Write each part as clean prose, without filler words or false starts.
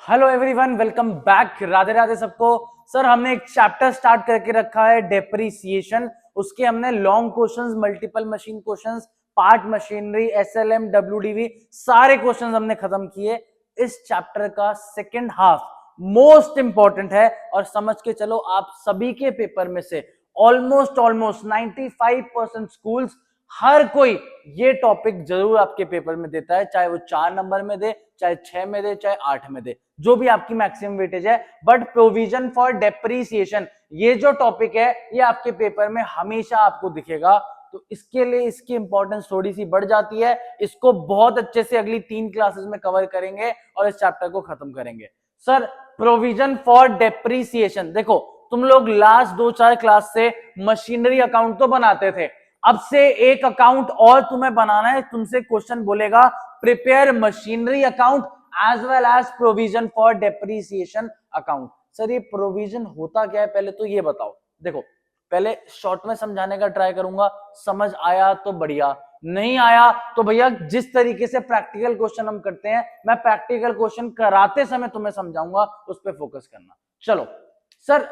Hello everyone, welcome back. Radhe Radhe सबको। Sir हमने एक चैप्टर स्टार्ट करके रखा है डेप्रीसिएशन। उसके हमने long questions, multiple machine questions, part machinery, SLM, WDV सारे क्वेश्चंस हमने खत्म किए। इस चैप्टर का सेकंड हाफ मोस्ट इंपॉर्टेंट है और समझ के चलो आप सभी के पेपर में से ऑलमोस्ट 95% स्कूल्स हर कोई ये टॉपिक जरूर आपके पेपर में देता है, चाहे वो 4 नंबर में दे, चाहे 6 में दे, चाहे 8 में दे, जो भी आपकी मैक्सिमम वेटेज है। बट प्रोविजन फॉर डेप्रीसिएशन ये जो टॉपिक है ये आपके पेपर में हमेशा आपको दिखेगा, तो इसके लिए इसकी इंपॉर्टेंस थोड़ी सी बढ़ जाती है। इसको बहुत अच्छे से अगली 3 क्लासेस में कवर करेंगे और इस चैप्टर को खत्म करेंगे। सर प्रोविजन फॉर डेप्रीसिएशन, देखो तुम लोग लास्ट 2-4 क्लास से मशीनरी अकाउंट तो बनाते थे, अब से एक अकाउंट और तुम्हें बनाना है। तुमसे क्वेश्चन बोलेगा prepare machinery account as well as provision for depreciation account. Sir ये प्रोविजन होता क्या है पहले तो ये बताओ। देखो पहले शॉर्ट में समझाने का ट्राई करूंगा, समझ आया तो बढ़िया, नहीं आया तो भैया जिस तरीके से प्रैक्टिकल क्वेश्चन हम करते हैं मैं प्रैक्टिकल क्वेश्चन कराते समय तुम्हें समझाऊंगा, उस पर फोकस करना। चलो सर,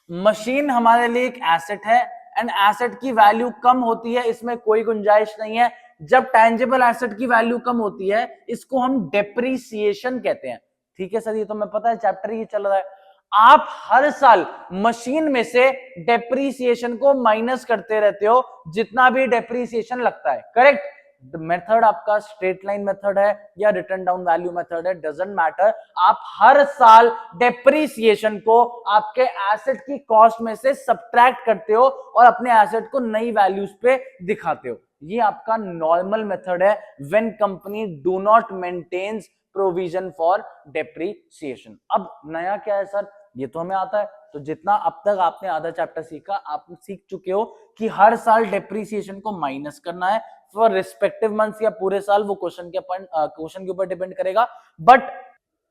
मशीन हमारे लिए एक एसेट है एंड एसेट की वैल्यू कम होती है, इसमें कोई गुंजाइश नहीं है। जब टैंजिबल एसेट की वैल्यू कम होती है इसको हम डेप्रीसिएशन कहते हैं। ठीक है सर, ये तो मैं पता है, चैप्टर ये चल रहा है। आप हर साल मशीन में से डेप्रीसिएशन को माइनस करते रहते हो, जितना भी डेप्रीसिएशन लगता है, करेक्ट। मेथड आपका स्ट्रेट लाइन मेथड है या रिटर्न डाउन वैल्यू मेथड है, डजंट मैटर। आप हर साल डेप्रीसिएशन को आपके एसेट की कॉस्ट में से सब्ट्रैक्ट करते हो और अपने एसेट को नई वैल्यूज पे दिखाते हो। ये आपका नॉर्मल मेथड है when company do not maintains provision for depreciation. अब नया क्या है सर, ये तो हमें आता है। तो जितना अब तक आपने आधा चैप्टर सीखा, आप सीख चुके हो कि हर साल डेप्रीसिएशन को माइनस करना है फॉर रिस्पेक्टिव मंथ्स या पूरे साल, वो क्वेश्चन के ऊपर डिपेंड करेगा। बट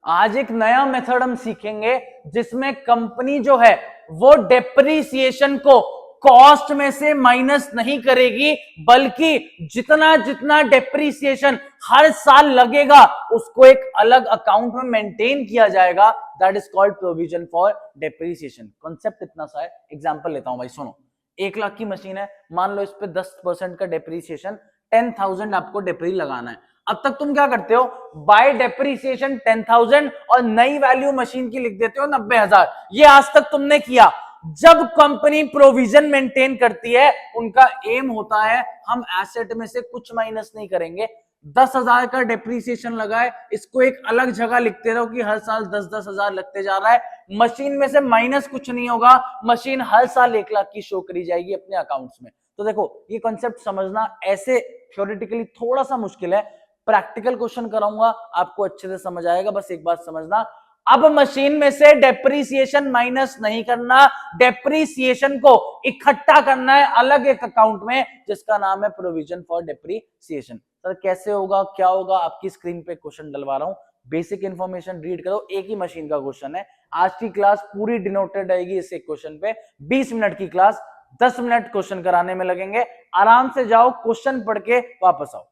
आज एक नया मेथड हम सीखेंगे जिसमें कंपनी जो है वो डेप्रीसिएशन को कॉस्ट में से माइनस नहीं करेगी, बल्कि जितना जितना डेप्रीसिएशन हर साल लगेगा उसको एक अलग अकाउंट में मेंटेन किया जाएगा। That is called provision for depreciation. Concept इतना सा है, एग्जांपल लेता हूं भाई, सुनो। 1 लाख की मशीन है, मान लो इस पे 10% का डेप्रीसिएशन, 10,000 आपको डेप्री लगाना है। अब तक तुम क्या करते हो, बाय डेप्रीसिएशन 10,000 और नई वैल्यू मशीन की लिख देते हो 90,000। ये आज तक तुमने किया। जब कंपनी प्रोविजन मेंटेन करती है उनका एम होता है हम एसेट में से कुछ माइनस नहीं करेंगे। 10,000 का डेप्रीसिएशन लगा है, इसको एक अलग जगह लिखते रहो कि हर साल 10-10 हजार लगते जा रहा है। मशीन में से माइनस कुछ नहीं होगा, मशीन हर साल 1 लाख की शो करी जाएगी अपने अकाउंट्स में। तो देखो ये कॉन्सेप्ट समझना ऐसे थ्योरेटिकली थोड़ा सा मुश्किल है, प्रैक्टिकल क्वेश्चन कराऊंगा आपको अच्छे से समझ आएगा। बस एक बात समझना, अब मशीन में से डेप्रीसिएशन माइनस नहीं करना, डेप्रीसिएशन को इकट्ठा करना है अलग एक अकाउंट में जिसका नाम है प्रोविजन फॉर डेप्रीसिएशन। सर कैसे होगा, क्या होगा, आपकी स्क्रीन पे क्वेश्चन डलवा रहा हूं, बेसिक इंफॉर्मेशन रीड करो। एक ही मशीन का क्वेश्चन है, आज की क्लास पूरी डिनोटेड रहेगी इस एक क्वेश्चन पे। 20 मिनट की क्लास, 10 मिनट क्वेश्चन कराने में लगेंगे। आराम से जाओ, क्वेश्चन पढ़ के वापस आओ।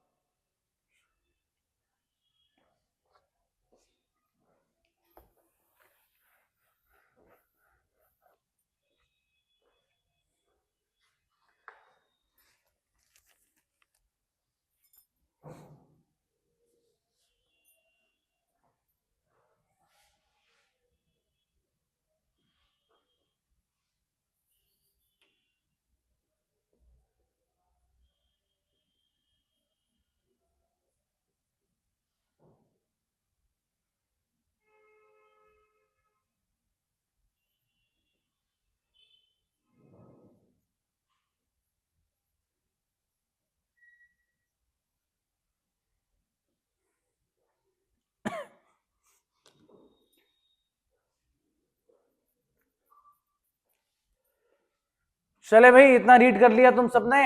चले भाई, इतना रीड कर लिया तुम सबने,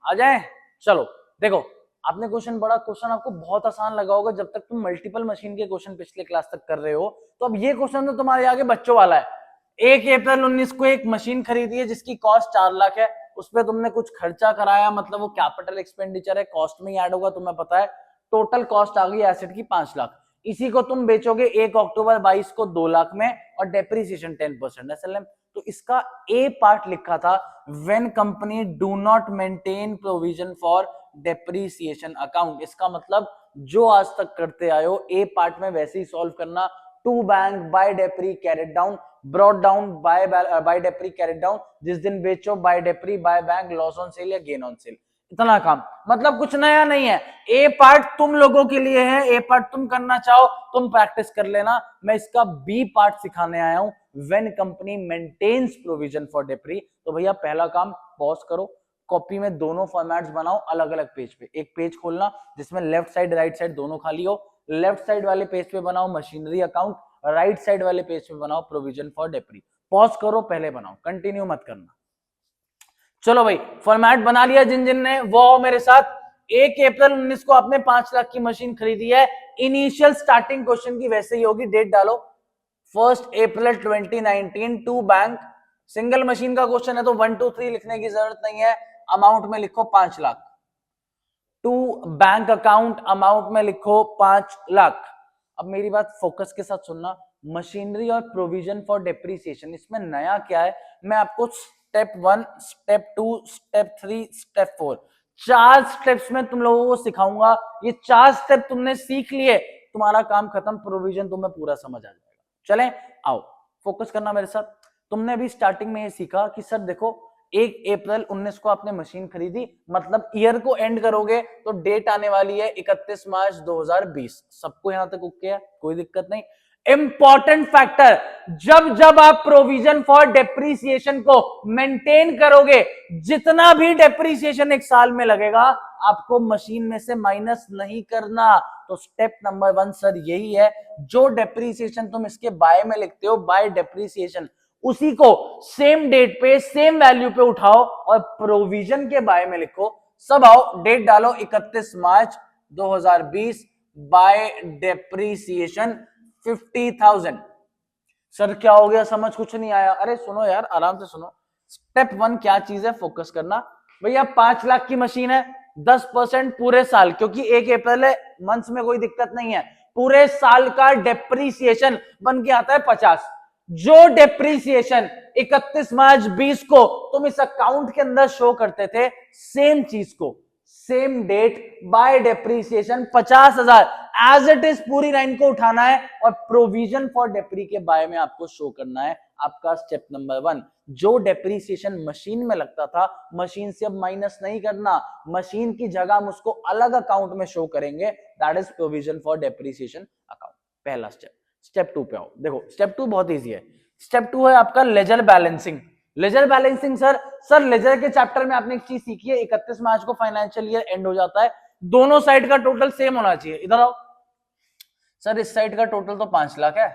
आ जाए। चलो देखो, आपने क्वेश्चन पढ़ा, क्वेश्चन आपको बहुत आसान लगा होगा जब तक तुम मल्टीपल मशीन के क्वेश्चन पिछले क्लास तक कर रहे हो। तो अब ये क्वेश्चन तो तुम्हारे आगे बच्चों वाला है। 1 अप्रैल 2019 को एक मशीन खरीदी है जिसकी कॉस्ट 4 लाख है, उस पर तुमने कुछ खर्चा कराया, मतलब वो कैपिटल एक्सपेंडिचर है, कॉस्ट में ही ऐड होगा, तुम्हें पता है। टोटल कॉस्ट आ गई एसेट की 5 लाख। इसी को तुम बेचोगे 1 अक्टूबर 22 को 2 लाख में और डेप्रीसिएशन 10% एसएलएम। तो इसका ए पार्ट लिखा था when company do not maintain provision for depreciation account. इसका मतलब जो आज तक करते आए हो ए पार्ट में वैसे ही सॉल्व करना। To bank by depre carried down, brought down by depre carried down, जिस दिन बेचो by depre by bank loss on sale या गेन ऑन सेल। इतना काम, मतलब कुछ नया नहीं है। ए पार्ट तुम लोगों के लिए है, ए पार्ट तुम करना चाहो तुम प्रैक्टिस कर लेना। मैं इसका बी पार्ट सिखाने आया हूं, when company maintains provision for depre. तो भैया पहला काम पॉज करो, कॉपी में दोनों फॉर्मेट्स बनाओ अलग अलग पेज पे। एक पेज खोलना जिसमें लेफ्ट साइड राइट साइड दोनों खाली हो। लेफ्ट साइड वाले पेज पे बनाओ मशीनरी अकाउंट, राइट साइड वाले पेज पे बनाओ प्रोविजन फॉर डेप्री। पॉज करो पहले बनाओ, कंटिन्यू मत करना। चलो भाई फॉर्मेट बना लिया जिन जिन ने, वो मेरे साथ। 1 अप्रैल 19 को आपने 5 लाख की मशीन खरीदी है। इनिशियल स्टार्टिंग क्वेश्चन की वैसे ही होगी, डेट डालो 1 अप्रैल 2019 टू बैंक। सिंगल मशीन का क्वेश्चन है तो 1 2 3 लिखने की जरूरत नहीं है। अमाउंट में लिखो 5 lakh. To bank account amount में लिखो 5 लाख। अब मेरी बात फोकस के साथ सुनना, मशीनरी और प्रोविजन फॉर डेप्रीसिएशन, इसमें नया क्या है मैं आपको step 1, step 2, step 3, step 4, 4 steps में तुम लोगों को सिखाऊंगा। ये 4 स्टेप तुमने सीख लिए, तुम्हारा काम खत्म, प्रोविजन तुम्हें पूरा समझ आ जाएगा। चलें आओ फोकस करना मेरे साथ। तुमने भी स्टार्टिंग में ये सीखा कि सर देखो 1 अप्रैल 19 को आपने मशीन खरीदी, मतलब ईयर को एंड करोगे तो डेट आने वाली है 31 मार्च 2020। सबको यहां तक ओके है, कोई दिक्कत नहीं। इंपॉर्टेंट फैक्टर, जब जब आप प्रोविजन फॉर डेप्रीसिएशन को मेंटेन करोगे, जितना भी डेप्रीसिएशन एक साल में लगेगा आपको मशीन में से माइनस नहीं करना। तो स्टेप नंबर 1 सर यही है, जो डेप्रीसिएशन तुम इसके बाय में लिखते हो बाय डेप्रीसिएशन, उसी को सेम डेट पे सेम वैल्यू पे उठाओ और प्रोविजन के बाय में लिखो। सब आओ डेट डालो 31 मार्च 2020 बाय डेप्रीसिएशन 50,000। सर क्या हो गया, समझ कुछ नहीं आया? अरे सुनो यार, आराम से सुनो। स्टेप 1 क्या चीज है, फोकस करना। भैया 5 लाख की मशीन है, 10% पूरे साल, क्योंकि 1 अप्रैल है, मंथ्स में कोई दिक्कत नहीं है। पूरे साल का डेप्रीसिएशन बन के आता है 50। जो डेप्रीसिएशन 31 मार्च 20 को तुम इस अकाउंट के अंदर शो करते थे, सेम चीज को same date by depreciation 50,000 as it is पूरी लाइन को उठाना है और प्रोविजन फॉर डेप्री के बाय में आपको शो करना है। आपका स्टेप नंबर 1, जो डेप्रीसिएशन मशीन में लगता था मशीन से अब माइनस नहीं करना, मशीन की जगह हम उसको अलग अकाउंट में शो करेंगे, that is provision for depreciation account. पहला स्टेप। स्टेप 2 पे आओ। देखो स्टेप 2 बहुत इजी है। स्टेप 2 है आपका ledger balancing. Ledger balancing sir ledger के चैप्टर में आपने एक चीज सीखी है, 31 मार्च को फाइनेंशियल ईयर एंड हो जाता है, दोनों साइड का टोटल सेम होना चाहिए। इधर आओ सर, इस साइड का टोटल तो 5 लाख है,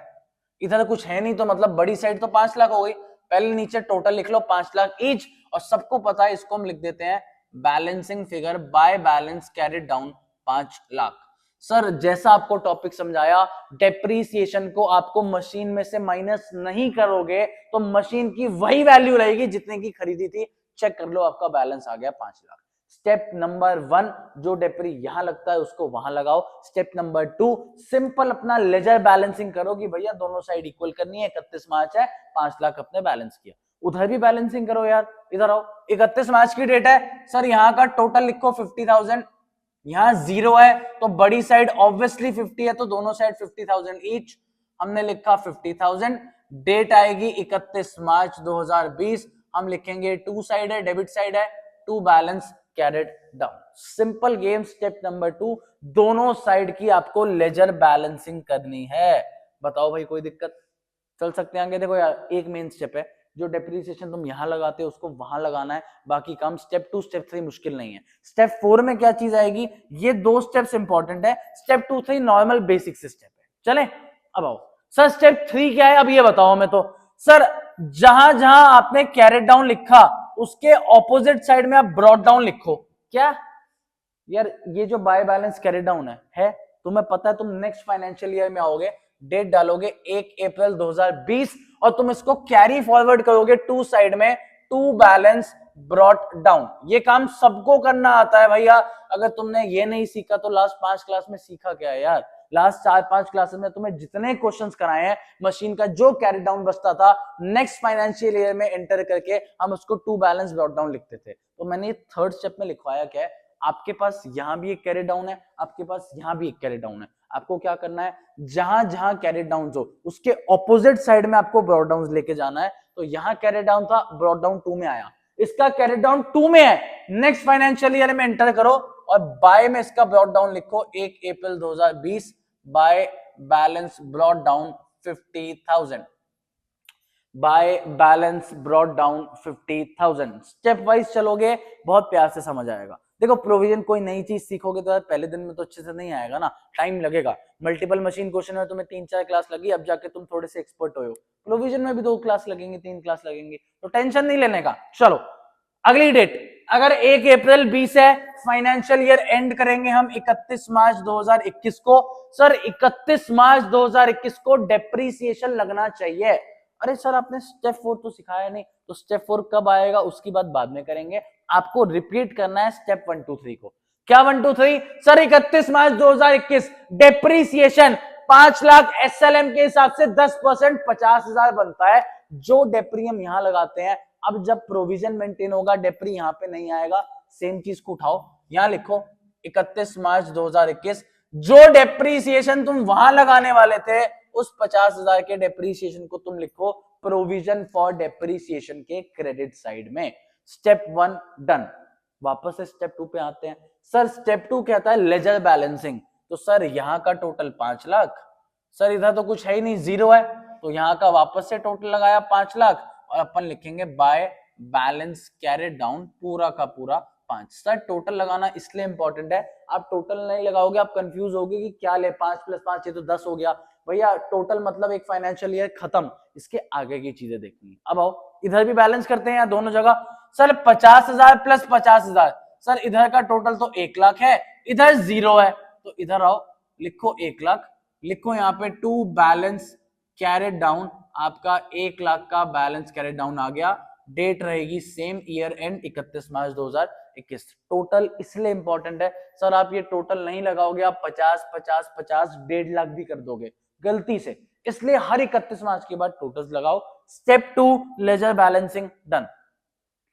इधर कुछ है नहीं, तो मतलब बड़ी साइड तो 5 लाख हो गई। पहले नीचे टोटल लिख लो 5 लाख ईच, और सबको पता है इसको हम लिख देते हैं balancing figure by balance carried down 5 lakh. Sir जैसा आपको टॉपिक समझाया, डेप्रीसिएशन को आपको मशीन में से माइनस नहीं करोगे तो मशीन की वही वैल्यू रहेगी जितने की खरीदी थी। चेक कर लो, आपका बैलेंस आ गया 5 लाख। स्टेप नंबर 1, जो डेप्री यहां लगता है उसको वहां लगाओ। स्टेप नंबर 2, सिंपल अपना लेजर बैलेंसिंग करो कि भैया दोनों साइड इक्वल करनी है। 31 मार्च है, 5 लाख अपने बैलेंस किया, उधर भी बैलेंसिंग करो यार। इधर आओ, 31 मार्च की डेट है सर, यहाँ का टोटल लिखो 50,000, यहाँ 0 है तो बड़ी साइड ऑब्वियसली 50 है, तो दोनों साइड 50,000 ईच। हमने लिखा 50,000। डेट आएगी 31 मार्च 2020, हम लिखेंगे 2 साइड है, डेबिट साइड है, to balance carried down. Simple game. Step number 2, दोनों साइड की आपको लेजर बैलेंसिंग करनी है। बताओ भाई कोई दिक्कत? चल सकते हैं आगे। देखो यार, एक मेन स्टेप है, जो डेप्रीसिएशन तुम यहां लगाते हो उसको वहां लगाना है, बाकी काम स्टेप 2 स्टेप 3 मुश्किल नहीं है। स्टेप 4 में क्या चीज आएगी, ये 2 स्टेप्स इंपॉर्टेंट है। स्टेप 2 3 नॉर्मल बेसिक स्टेप है। चले अब आओ सर, स्टेप 3 क्या है अब ये बताओ हमें। तो सर जहां जहां आपने कैरेट डाउन लिखा उसके ऑपोजिट साइड में आप ब्रॉट डाउन लिखो। क्या यार, ये जो बाय बैलेंस कैरेट डाउन है तुम्हें पता है, तुम नेक्स्ट फाइनेंशियल ईयर में आओगे, डेट डालोगे 1 अप्रैल 2020 और तुम इसको कैरी फॉरवर्ड करोगे 2 साइड में, टू बैलेंस ब्रॉट डाउन। ये काम सबको करना आता है भैया। अगर तुमने ये नहीं सीखा तो लास्ट 5 क्लास में सीखा क्या है यार? लास्ट 4-5 क्लासेस में तुम्हें जितने क्वेश्चंस कराए हैं, मशीन का जो कैरी डाउन बचता था नेक्स्ट फाइनेंशियल ईयर में एंटर करके हम उसको टू बैलेंस ब्रॉट डाउन लिखते थे। तो मैंने थर्ड स्टेप में लिखवाया क्या है, आपके पास यहां भी एक कैरी डाउन है, आपके पास यहां भी एक कैरी डाउन है। आपको क्या करना है, जहां जहां कैरी डाउन हो उसके ऑपोजिट साइड में आपको ब्रॉट डाउन लेके जाना है। तो यहां कैरी डाउन था, ब्रॉट डाउन 2 में आया, इसका कैरी डाउन 2 में है, नेक्स्ट फाइनेंशियल ईयर में एंटर करो और बाय में इसका ब्रॉट डाउन लिखो 1 अप्रैल 2020 by balance brought down 50,000, by balance brought down 50,000। Step wise चलोगे बहुत प्यार से समझ आएगा। देखो प्रोविजन कोई नई चीज सीखोगे तो पहले दिन में तो अच्छे से नहीं आएगा ना, टाइम लगेगा। मल्टीपल मशीन क्वेश्चन में तुम्हें 3-4 क्लास लगी, अब जाके तुम थोड़े से एक्सपर्ट हो। प्रोविजन में भी 2 क्लास लगेंगे, 3 क्लास लगेंगे, तो टेंशन नहीं लेने का। चलो अगली डेट, अगर 1 अप्रैल 20 है, फाइनेंशियल ईयर एंड करेंगे हम 31 मार्च 2021 को। सर 31 मार्च 2021 को डेप्रीसिएशन लगना चाहिए। अरे सर आपने स्टेप 4 तो सिखाया नहीं, तो स्टेप 4 कब आएगा उसकी बात बाद में करेंगे। आपको रिपीट करना है स्टेप 1 2 3 को। क्या 1 2 3? सर 31 मार्च 2021 डेप्रीसिएशन 5 लाख एसएलएम के हिसाब से 10% 50,000 बनता है, जो डेप्रीम यहां लगाते हैं। अब जब प्रोविजन मेंटेन होगा डेप्री यहां पे नहीं आएगा, सेम चीज को उठाओ, यहां लिखो 31 मार्च 2021, जो डेप्रीसिएशन तुम वहां लगाने वाले थे उस 50,000 के डेप्रीसिएशन को तुम लिखो प्रोविजन फॉर डेप्रीसिएशन के क्रेडिट साइड में। Step 1 done. वापस से स्टेप 2 पे आते हैं। सर स्टेप 2 कहता है लेजर बैलेंसिंग। तो सर यहां का टोटल 5 लाख, सर इधर तो कुछ है ही नहीं, 0 है, तो यहां का वापस से टोटल लगाया 5 लाख और अपन लिखेंगे बाय बैलेंस कैरेड डाउन पूरा का पूरा 5। सर टोटल लगाना इसलिए इंपॉर्टेंट है, आप टोटल नहीं लगाओगे आप कंफ्यूज होगे कि क्या ले, 5 + 5 ये तो 10 हो गया। भैया टोटल मतलब एक फाइनेंशियल ईयर खत्म, इसके आगे की चीजें देखनी है। अब आओ इधर भी बैलेंस करते हैं या दोनों जगह। सर 50,000 + 50,000, सर इधर का टोटल तो 1 लाख है, इधर 0 है, तो इधर आओ लिखो 1 लाख, लिखो यहाँ पे टू बैलेंस कैरेड डाउन, आपका 1 लाख का बैलेंस कैरेड डाउन आ गया। डेट रहेगी same, year and 31 March 2021। Total इसलिए इंपॉर्टेंट है, सर आप ये टोटल नहीं लगाओगे, आप 50 50 50 1.5 लाख भी कर दोगे गलती से, इसलिए हर 31 मार्च के बाद टोटल्स लगाओ। Step 2 ledger balancing done.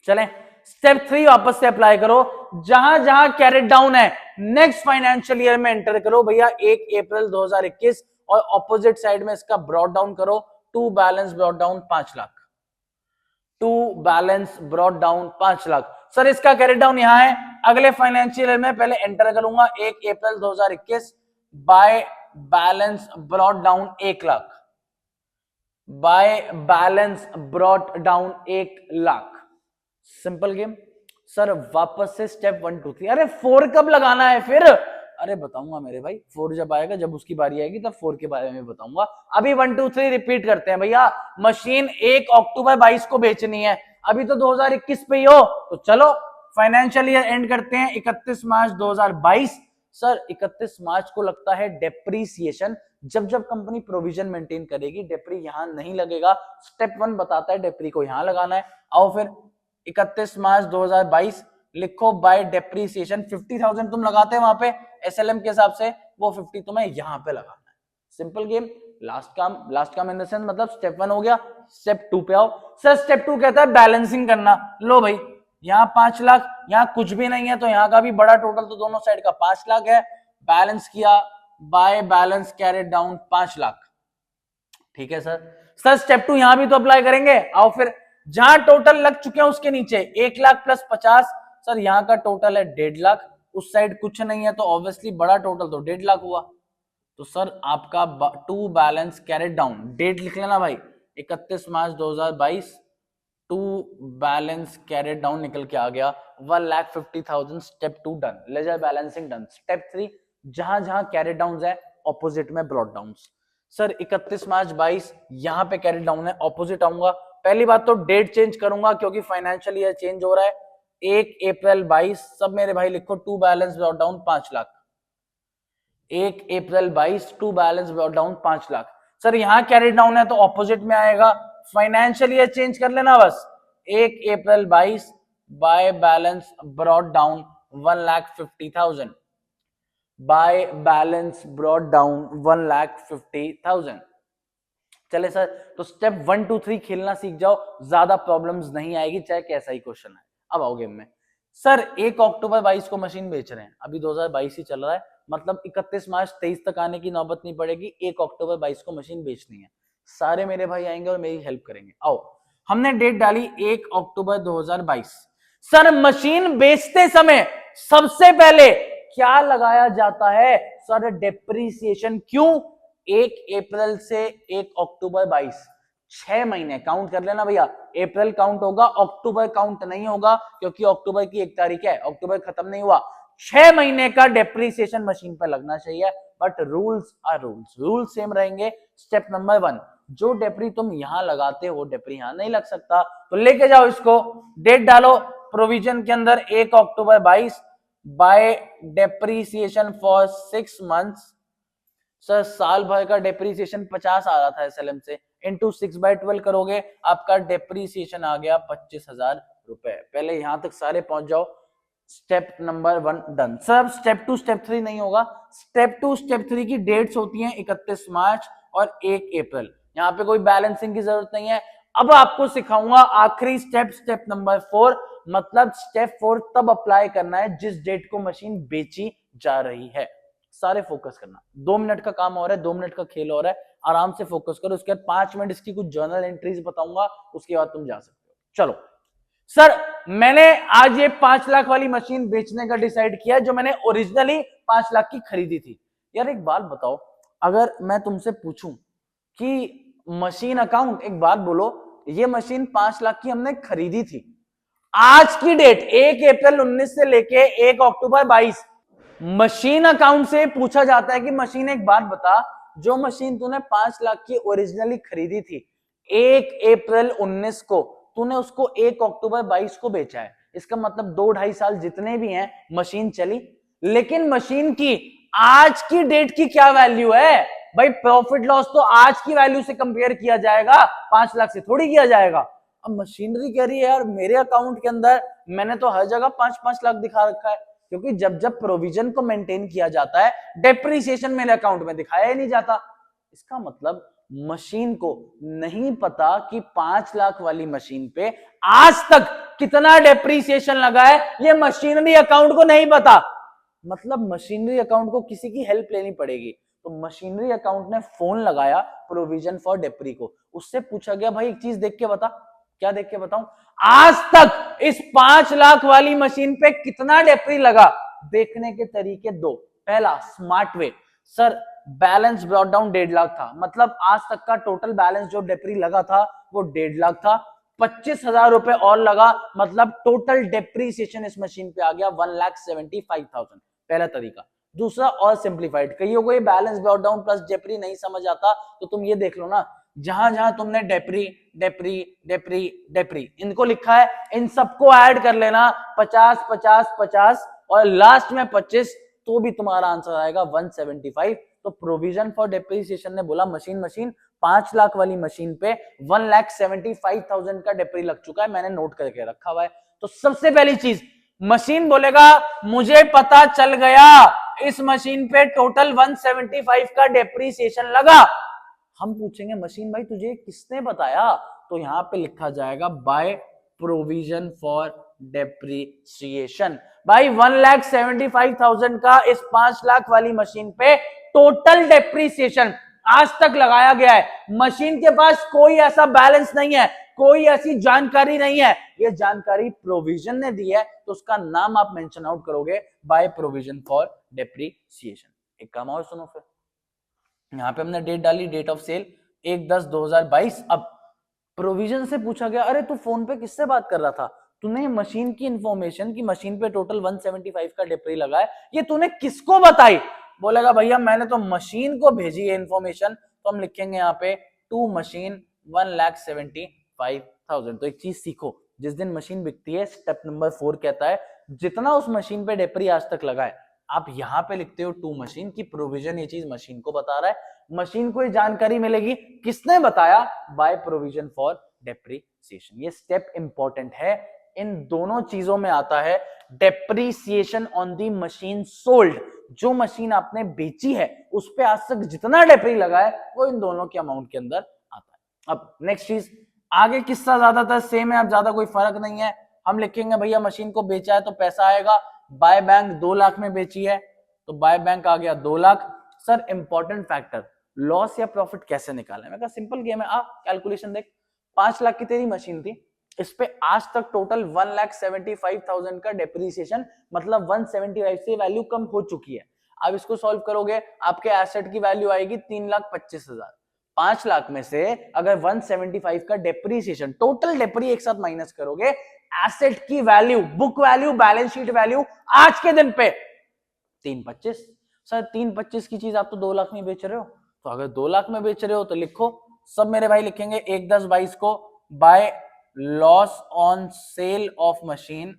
चलें स्टेप 3 वापस से अप्लाई करो, जहां जहां कैरेट डाउन है नेक्स्ट फाइनेंशियल ईयर में एंटर करो भैया 1 अप्रैल 2021 और ऑपोजिट साइड में इसका ब्रॉट डाउन करो, to balance brought down 5 lakh, to balance brought down 5 lakh. Sir इसका कैरेट डाउन यहां है, अगले फाइनेंशियल ईयर में पहले एंटर करूंगा 1 अप्रैल 2021 by balance brought down 1 lakh, by balance brought down 1 lakh. Simple game. Sir वापस से स्टेप 1 2 3, अरे 4 कब लगाना है फिर? अरे बताऊंगा मेरे भाई, 4 जब आएगा, जब उसकी बारी आएगी तब 4 के बारे में बताऊंगा। अभी 1 2 3 रिपीट करते हैं भैया। मशीन 1 अक्टूबर 22 को बेचनी है, अभी तो 2021 पे ही हो, तो चलो फाइनेंशियल ईयर एंड करते हैं 31 मार्च 2022। सर 31 मार्च को लगता है डेप्रीसिएशन, जब जब कंपनी प्रोविजन मेंटेन करेगी डेप्री यहां नहीं लगेगा। स्टेप 1 बताता है डेप्री को यहां लगाना है। आओ फिर 31 मार्च 2022 लिखो बाय डेप्रीसिएशन 50,000 तुम लगाते हैं वहां पे एसएलएम के हिसाब से, वो 50 तुम्हें यहां पे लगाना है। Simple game. लास्ट काम इन द सेंस, मतलब स्टेप 1 हो गया। स्टेप 2 पे आओ। सर स्टेप 2 कहता है बैलेंसिंग करना। लो भाई यहाँ 5 लाख, यहाँ कुछ भी नहीं है, तो यहाँ का भी बड़ा टोटल तो दोनों साइड का 5 लाख है, बैलेंस किया by balance carried down 5 lakh. ठीक है सर। सर स्टेप 2 यहां भी तो अप्लाई करेंगे। आओ फिर जहां टोटल लग चुके हैं उसके नीचे 1 लाख + 50, सर यहां का टोटल है 1.5 लाख, उस साइड कुछ नहीं है तो ऑब्वियसली बड़ा टोटल तो 1.5 लाख हुआ। तो सर आपका to balance carried down, date लिख लेना भाई 31 March 2022, to balance carried down निकल के आ गया 1,50,000। Step 2 done, ledger balancing done. Step 3 जहां जहां कैरेट डाउन है ऑपोजिट में ब्रॉट डाउन। सर 31 मार्च 22 यहां पे कैरेट डाउन है, ऑपोजिट आऊंगा। पहली बात तो डेट चेंज करूंगा क्योंकि फाइनेंशियल ईयर चेंज हो रहा है। 1 अप्रैल 22 सब मेरे भाई लिखो to balance brought down 5 lakh, 1 April 22 to balance brought down 5 lakh. Sir यहां कैरेट डाउन है तो ऑपोजिट में आएगा, फाइनेंशियल ईयर चेंज कर लेना बस। 1 April 22 by balance brought down 1,50,000, by balance brought down 1,50,000। चले सर, तो स्टेप 1 2 3 खेलना सीख जाओ, ज्यादा प्रॉब्लम्स नहीं आएगी, चाहे कैसा ही क्वेश्चन है। अब आओ गेम में। सर 1 अक्टूबर 22 को मशीन बेच रहे हैं, अभी 2022 ही चल रहा है, मतलब 31 मार्च 23 तक आने की नौबत नहीं पड़ेगी, 1 अक्टूबर 22 को मशीन बेचनी है। सारे मेरे भाई आएंगे और मेरी हेल्प करेंगे। आओ, हमने डेट डाली 1 अक्टूबर 2022। सर मशीन बेचते समय सबसे पहले क्या लगाया जाता है? Sir depreciation. क्यों? 1 अप्रैल से 1 अक्टूबर 22, 6 महीने काउंट कर लेना भैया। अप्रैल काउंट होगा, अक्टूबर काउंट नहीं होगा, क्योंकि अक्टूबर की 1 तारीख है, अक्टूबर खत्म नहीं हुआ। 6 महीने का डेप्रीसिएशन मशीन पर लगना चाहिए, but rules are rules, rules same रहेंगे। स्टेप नंबर 1, जो डेप्री तुम यहां लगाते हो डेप्री यहां नहीं लग सकता, तो लेके जाओ इसको, डेट डालो प्रोविजन के अंदर 1 October 22 by depreciation for 6 months. Sir साल भर का डेप्रीसिएशन 50 आ रहा था एसएलएम से, इंटू 6/12 करोगे, आपका डेप्रीसिएशन आ गया 25,000 रुपए। पहले यहां तक सारे पहुंच जाओ। Step number 1 done. Sir step 2 step 3 नहीं होगा। स्टेप 2 स्टेप 3 की डेट्स होती हैं 31 मार्च और 1 अप्रैल। यहाँ पे कोई बैलेंसिंग की जरूरत नहीं है। अब आपको सिखाऊंगा आखिरी स्टेप, स्टेप नंबर 4, मतलब स्टेप 4 तब अप्लाई करना है जिस डेट को मशीन बेची जा रही है। सारे फोकस करना, 2 मिनट का काम हो रहा है, 2 मिनट का खेल हो रहा है, आराम से फोकस करो। उसके बाद 5 मिनट इसकी कुछ जर्नल एंट्रीज बताऊंगा, उसके बाद तुम जा सकते हो। चलो सर, मैंने आज ये 5 लाख वाली मशीन बेचने का डिसाइड किया, जो मैंने ओरिजिनली 5 लाख की खरीदी थी। यार एक बात बताओ, अगर मैं तुमसे पूछूं कि मशीन अकाउंट, एक बात बोलो, ये मशीन 5 लाख की हमने खरीदी थी, आज की डेट 1 अप्रैल 19 से लेके 1 अक्टूबर 22, मशीन अकाउंट से पूछा जाता है कि मशीन एक बात बता, जो मशीन तूने 5 लाख की ओरिजिनली खरीदी थी 1 अप्रैल 19 को, तूने उसको 1 अक्टूबर 22 को बेचा है, इसका मतलब 2 ढाई साल जितने भी हैं मशीन चली, लेकिन मशीन की आज की डेट की क्या वैल्यू है? भाई प्रॉफिट लॉस तो आज की वैल्यू से कंपेयर किया जाएगा, 5 लाख से थोड़ी किया जाएगा। अब मशीनरी कह रही है यार मेरे अकाउंट के अंदर मैंने तो हर जगह 5-5 लाख दिखा रखा है, क्योंकि जब जब प्रोविजन को मेंटेन किया जाता है डेप्रीसिएशन मेरे अकाउंट में दिखाया ही नहीं जाता। इसका मतलब मशीन को नहीं पता कि 5 लाख वाली मशीन पे आज तक कितना डेप्रीसिएशन लगा है, ये मशीनरी अकाउंट को नहीं पता। मतलब मशीनरी अकाउंट को किसी की हेल्प लेनी पड़ेगी। तो मशीनरी अकाउंट ने फोन लगाया प्रोविजन फॉर डेप्री को, उससे पूछा गया भाई एक चीज देख के बता। क्या देख के बताऊं? आज तक इस 5 लाख वाली मशीन पे कितना डेप्री लगा? देखने के तरीके दो। पहला smart way, sir balance brought down 1.5 lakh था, मतलब आज तक का टोटल बैलेंस जो डेप्री लगा था वो 1.5 लाख था, 25,000 रुपए और लगा, मतलब टोटल डेप्रीसिएशन इस मशीन पे आ गया 1,75,000। पहला तरीका। दूसरा और सिंप्लीफाइड, कईयों को ये बैलेंस ब्रॉट डाउन प्लस डेप्री नहीं समझ आता, तो तुम ये देख लो ना, जहां जहां तुमने डेप्री डेप्री डेप्री डेप्री इनको लिखा है, इन सबको ऐड कर लेना, 50 50 50 और लास्ट में 25, तो भी तुम्हारा आंसर आएगा 175। तो प्रोविजन फॉर डेप्रीसिएशन ने बोला मशीन 5 लाख वाली मशीन पे 1,75,000 का डेप्री लग चुका है, मैंने नोट करके रखा हुआ है। तो सबसे पहली चीज, मशीन बोलेगा मुझे पता चल गया इस मशीन पे टोटल 175 का डेप्रीसिएशन लगा। हम पूछेंगे मशीन भाई तुझे किसने बताया? तो यहां पे लिखा जाएगा बाय प्रोविजन फॉर डेप्रीसिएशन। भाई 1,75,000 का इस 5 लाख वाली मशीन पे टोटल डेप्रीसिएशन आज तक लगाया गया है। मशीन के पास कोई ऐसा बैलेंस नहीं है, कोई ऐसी जानकारी नहीं है, ये जानकारी प्रोविजन ने दी है, तो उसका नाम आप मेंशन आउट करोगे बाय प्रोविजन फॉर डेप्रीसिएशन। एक काम और सुनो, फिर यहां पे हमने डेट डाली, डेट ऑफ सेल 1/10/2022। अब प्रोविजन से पूछा गया अरे तू फोन पे किससे बात कर रहा था, तूने मशीन की इंफॉर्मेशन की मशीन पे टोटल 175 का डेप्री लगा है, ये तूने किसको बताई? बोलेगा भैया मैंने तो मशीन को भेजी है इंफॉर्मेशन, तो हम लिखेंगे यहाँ पे टू मशीन 1,75,000। तो एक चीज सीखो, जिस दिन मशीन बिकती है स्टेप नंबर 4 कहता है जितना उस मशीन पे डेप्री आज तक लगा है, आप यहां पे लिखते हो टू मशीन की प्रोविजन, ये चीज मशीन को बता रहा है, मशीन को ये जानकारी मिलेगी, किसने बताया? By provision for depreciation. ये स्टेप इंपॉर्टेंट है, इन दोनों चीजों में आता है depreciation on the machine sold, जो मशीन आपने बेची है उस पे आज तक जितना डेप्री लगा है वो इन दोनों के अमाउंट के अंदर आता है। अब नेक्स्ट चीज, आगे किस्सा ज्यादातर सेम है, अब ज्यादा कोई फर्क नहीं है। हम लिखेंगे भैया मशीन को बेचा है तो पैसा आएगा, बाय बैंक 2 लाख में बेची है तो बाय बैंक आ गया 2 lakh. Sir important factor, loss या प्रॉफिट कैसे निकालें? मैं कहा सिंपल गेम है, कैलकुलेशन देख। 5 लाख की तेरी मशीन थी, इस पे आज तक टोटल 1,75,000 का डेप्रीसिएशन, मतलब 175 से वैल्यू कम हो चुकी है। अब इसको सॉल्व करोगे, आपके एसेट की वैल्यू आएगी 3,25,000। 5 लाख में से अगर 175 का डेप्रीसिएशन, टोटल डेप्री एक साथ माइनस करोगे, एसेट की value, book value, balance sheet value आज के दिन पे 3,25। सर 3,25 की चीज आप तो 2 लाख में बेच रहे हो, तो अगर 2 लाख में बेच रहे हो तो लिखो, सब मेरे भाई लिखेंगे 1/10/22 को by loss on cell of machine,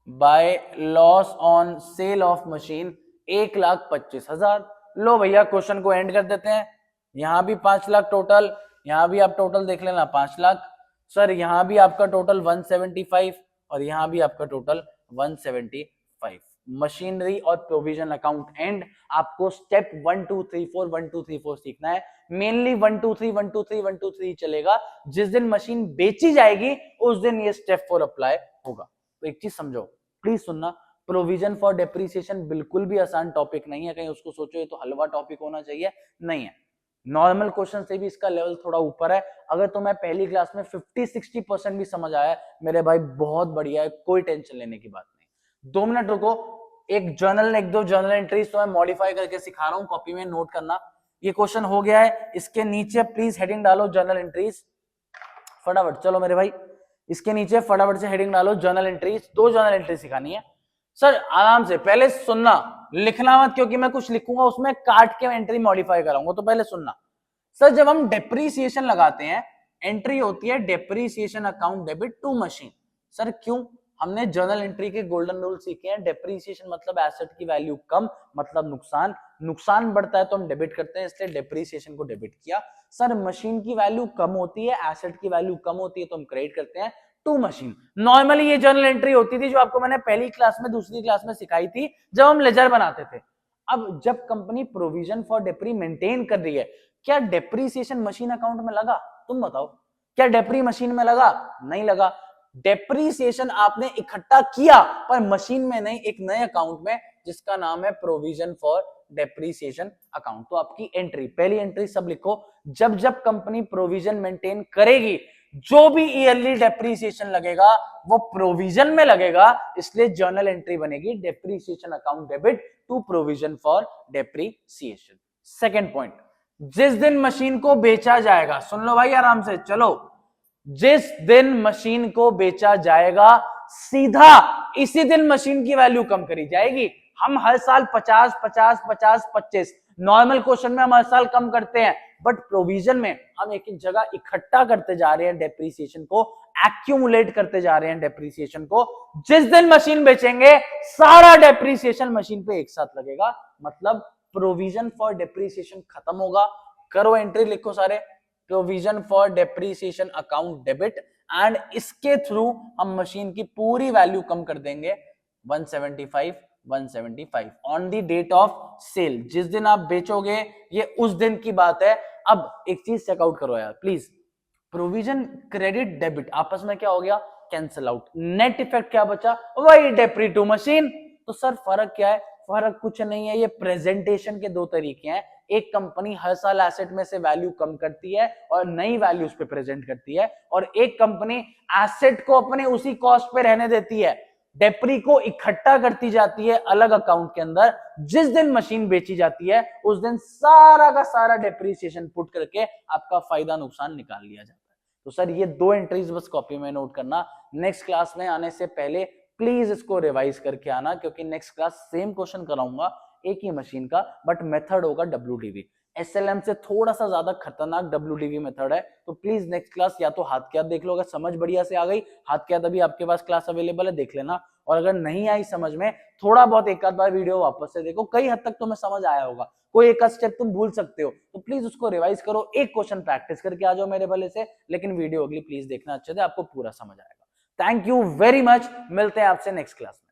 by loss on cell of machine 1,25,000। लो भैया क्वेश्चन को एंड कर देते हैं। यहां भी 5 लाख टोटल, यहां भी आप टोटल देख लेना 5 लाख। सर यहां भी आपका टोटल 175 और यहां भी आपका टोटल 175। मशीनरी और प्रोविजन अकाउंट एंड। आपको स्टेप 1 2 3 4 1 2 3 4 सीखना है। मेनली 1 2 3 1 2 3 1 2 3 चलेगा। जिस दिन मशीन बेची जाएगी उस दिन ये स्टेप 4 अप्लाई होगा। तो एक चीज समझो, प्लीज सुनना, प्रोविजन फॉर डेप्रीसिएशन बिल्कुल भी आसान टॉपिक नहीं है। कहीं उसको सोचो ये तो हलवा टॉपिक होना चाहिए, नहीं है। नॉर्मल क्वेश्चन से भी इसका लेवल थोड़ा ऊपर है। अगर तुम्हें पहली क्लास में 50-60% भी समझ आया मेरे भाई बहुत बढ़िया है, कोई टेंशन लेने की बात नहीं। 2 मिनट रुको, एक जर्नल, एक दो जर्नल एंट्रीज तो मैं मॉडिफाई करके सिखा रहा हूं, कॉपी में नोट करना। ये क्वेश्चन हो गया है, इसके नीचे प्लीज हेडिंग डालो जर्नल एंट्रीज, फटाफट चलो मेरे भाई, इसके नीचे फटाफट से हेडिंग डालो जर्नल एंट्रीज। 2 जर्नल एंट्री सिखानी है सर, आराम से, पहले सुनना, लिखना मत, क्योंकि मैं कुछ लिखूंगा उसमें काट के एंट्री मॉडिफाई कराऊंगा, तो पहले सुनना। सर जब हम डेप्रीसिएशन लगाते हैं, एंट्री होती है depreciation account debit to machine. Sir क्यों? हमने जर्नल एंट्री के गोल्डन रूल सीखे हैं। डेप्रीसिएशन मतलब एसेट की वैल्यू कम, मतलब नुकसान, नुकसान बढ़ता है तो हम डेबिट करते हैं, इसलिए डेप्रीसिएशन को डेबिट किया। सर मशीन की वैल्यू कम होती है, एसेट की वैल्यू कम होती है तो हम क्रेडिट करते हैं टू मशीन। नॉर्मली ये जर्नल एंट्री होती थी जो आपको मैंने पहली क्लास में, दूसरी क्लास में सिखाई थी जब हम लेजर बनाते थे। अब जब कंपनी प्रोविजन फॉर डेप्री मेंटेन कर रही है, क्या डेप्रीसिएशन मशीन अकाउंट में लगा? तुम बताओ, क्या डेप्री मशीन में लगा? नहीं लगा। डेप्रीसिएशन आपने इकट्ठा किया पर मशीन में नहीं, एक नए अकाउंट में जिसका नाम है प्रोविजन फॉर डेप्रीसिएशन अकाउंट। तो आपकी एंट्री, पहली एंट्री सब लिखो, जब जब कंपनी प्रोविजन मेंटेन करेगी जो भी ईयरली डेप्रीसिएशन लगेगा वो प्रोविजन में लगेगा, इसलिए जर्नल एंट्री बनेगी depreciation account debit to provision for depreciation. Second point, जिस दिन मशीन को बेचा जाएगा, सुन लो भाई आराम से, चलो, जिस दिन मशीन को बेचा जाएगा सीधा इसी दिन मशीन की वैल्यू कम करी जाएगी। हम हर साल 50-50-50-50 नॉर्मल क्वेश्चन में हम हर साल कम करते हैं, बट प्रोविजन में हम एक एक जगह इकट्ठा करते जा रहे हैं डेप्रीसिएशन को, एक्यूमुलेट करते जा रहे हैं डेप्रीसिएशन को। जिस दिन मशीन बेचेंगे सारा डेप्रीसिएशन मशीन पे एक साथ लगेगा, मतलब प्रोविजन फॉर डेप्रीसिएशन खत्म होगा। करो एंट्री, लिखो सारे, provision for depreciation account debit, and इसके थ्रू हम मशीन की पूरी वैल्यू कम कर देंगे 175 on the date of sale. जिस दिन आप बेचोगे ये उस दिन की बात है। अब एक चीज चेकआउट करो यार प्लीज, प्रोविजन क्रेडिट डेबिट आपस में क्या हो गया? Cancel out. नेट इफेक्ट क्या बचा? वही डेप्री टू मशीन। तो सर फर्क क्या है? फर्क कुछ नहीं है, ये प्रेजेंटेशन के 2 तरीके हैं। एक कंपनी हर साल एसेट में से वैल्यू कम करती है और नई वैल्यू उस पे प्रेजेंट करती है, और एक कंपनी एसेट को अपने उसी कॉस्ट पे रहने देती है, डेप्री को इकट्ठा करती जाती है अलग अकाउंट के अंदर। जिस दिन मशीन बेची जाती है उस दिन सारा का सारा डेप्रीसिएशन पुट करके आपका फायदा नुकसान निकाल लिया जाता है। तो सर ये 2 एंट्रीज बस कॉपी में नोट करना। नेक्स्ट क्लास में आने से पहले प्लीज इसको रिवाइज करके आना, क्योंकि नेक्स्ट क्लास सेम क्वेश्चन कराऊंगा एक ही मशीन का, बट मेथड होगा WDV। SLM से थोड़ा सा ज्यादा खतरनाक WDV मेथड है, तो प्लीज नेक्स्ट क्लास या तो हाथ के हाथ देख लो, अगर समझ बढ़िया से आ गई हाथ के हाथ अभी आपके पास क्लास अवेलेबल है, देख लेना, और अगर नहीं आई समझ में थोड़ा बहुत एक आध बार वीडियो वापस से देखो, कई हद तक तुम्हें समझ आया होगा, कोई एक स्टेप तुम भूल सकते हो तो प्लीज उसको रिवाइज करो, एक क्वेश्चन प्रैक्टिस करके आ जाओ मेरे भले से, लेकिन वीडियो अगली प्लीज देखना अच्छे से, आपको पूरा समझ आएगा। थैंक यू वेरी मच, मिलते हैं आपसे नेक्स्ट क्लास में।